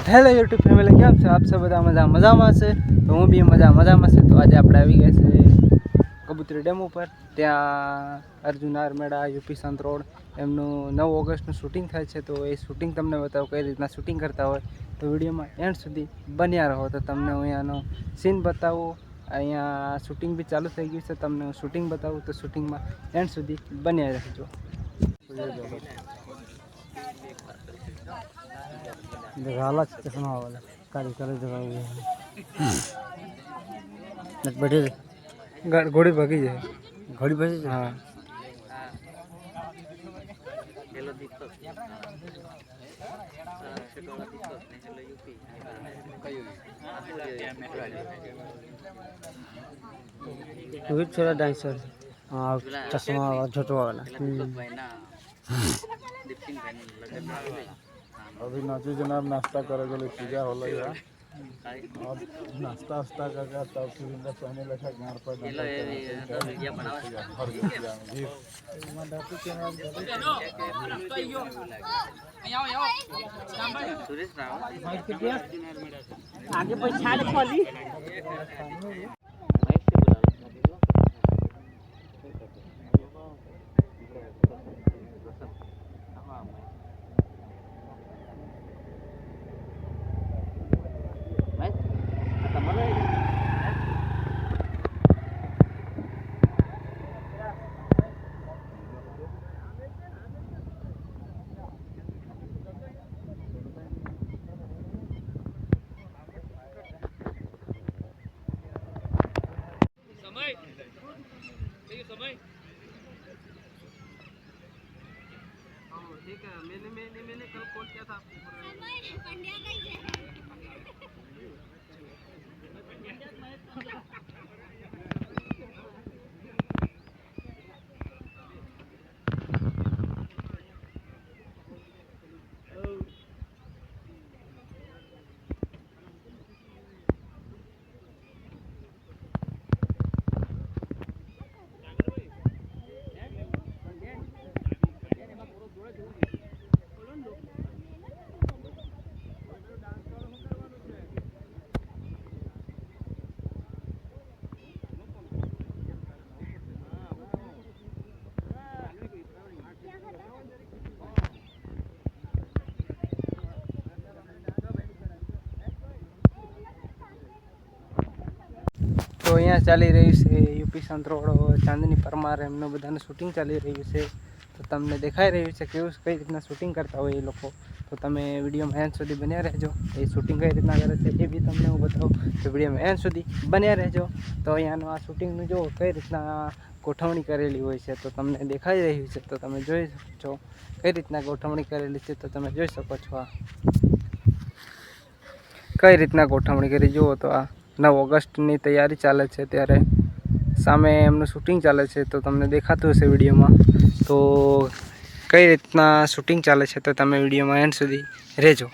Hello YouTube family, કેમ છો આપ सब બધા મજામાં છે? તો હું બી મજામાં છે। તો આજે આપણે આવી ગયા છે કબૂતરી ડેમ ઉપર। ત્યાં અર્જુન આર્મેડા યુપી સંત રોડ એમનું 9 ઓગસ્ટનું શૂટિંગ થાય છે। તો એ શૂટિંગ તમને બતાવો કઈ રીતના શૂટિંગ કરતા હોય, તો વિડીયોમાં એન્ડ સુધી બન્યા રહો। તો તમને હું અહીંયાનો સીન બતાવું, અહીંયા શૂટિંગ બી ચાલુ થઈ ગયું છે, તમને હું શૂટિંગ બતાવું। તો શૂટિંગમાં એન્ડ સુધી બન્યા રહેજો। हालत चश्मा वाला काली काली जगह हुई है बैठे घोड़ी भगी है, घड़ी बजे हाँ। रोहित छोरा डांसर हाँ चश्मा वाला छोटो वाला अभी नाचू जनाब, नाश्ता करे गए पूजा होला या और नाश्ता वास्ता करके तब फिर इनका पहने लगा गार पर आगे पछाड़ खोली ठीक है, मैंने कल कॉल किया था आपको। पंड्या कैसे તો અહીંયા ચાલી રહ્યું છે યુપી સંત રોડ ચાંદની પરમાર એમનું બધાનું શૂટિંગ ચાલી રહ્યું છે। તો તમને દેખાઈ રહ્યું છે કેવું કઈ રીતના શૂટિંગ કરતા હોય એ લોકો। તો તમે વિડીયોમાં એન્ડ સુધી બન્યા રહેજો। એ શૂટિંગ કઈ રીતના કરે છે એ બી તમને હું બતાવું, તો વિડીયોમાં એન્ડ સુધી બન્યા રહેજો। તો અહીંયાનું આ શૂટિંગનું જો કઈ રીતના ગોઠવણી કરેલી હોય છે તો તમને દેખાઈ રહ્યું છે। તો તમે જોઈ છો કઈ રીતના ગોઠવણી કરેલી છે, તો તમે જોઈ શકો છો આ કઈ રીતના ગોઠવણી કરી જુઓ। તો આ 9 ઓગસ્ટની તૈયારી ચાલે છે, ત્યારે સામે એમનું શૂટિંગ ચાલે છે, તો તમને દેખાતું હશે વિડીયોમાં। તો કઈ રીતના શૂટિંગ ચાલે છે તો તમે વિડીયોમાં એન્ડ સુધી રહેજો।